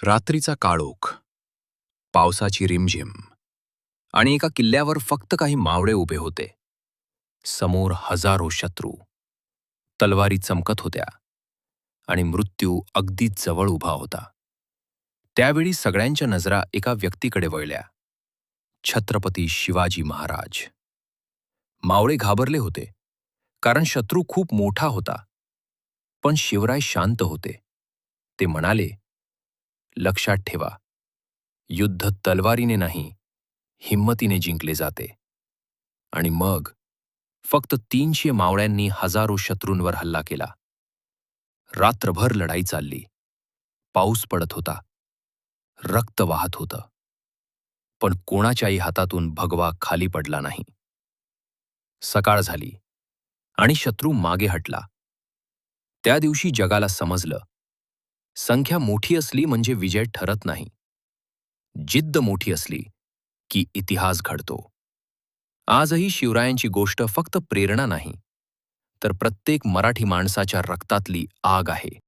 रात्रीचा काळोख, पावसाची रिमझिम आणि एका किल्ल्यावर फक्त काही मावळे उभे होते. समोर हजारो शत्रू, तलवारी चमकत होत्या आणि मृत्यू अगदी जवळ उभा होता. त्यावेळी सगळ्यांच्या नजरा एका व्यक्तीकडे वळल्या. छत्रपती शिवाजी महाराज. मावळे घाबरले होते, कारण शत्रू खूप मोठा होता. पण शिवराय शांत होते. ते म्हणाले, लक्षात ठेवा, युद्ध तलवारीने नाही, हिम्मतीने जिंकले जाते. आणि मग फक्त 300 मावळ्यांनी हजारो शत्रूंवर हल्ला केला. रात्रभर लढाई चालली. पाऊस पडत होता, रक्त वाहत होतं, पण कोणाच्याही हातातून भगवा खाली पडला नाही. सकाळ झाली आणि शत्रू मागे हटला. त्या दिवशी जगाला समजलं, संख्या मोठी असली म्हणजे विजय ठरत नाही. जिद्द मोठी असली की इतिहास घडतो. आजही शिवरायांची गोष्ट फक्त प्रेरणा नाही, तर प्रत्येक मराठी माणसाच्या रक्तातली आग आहे.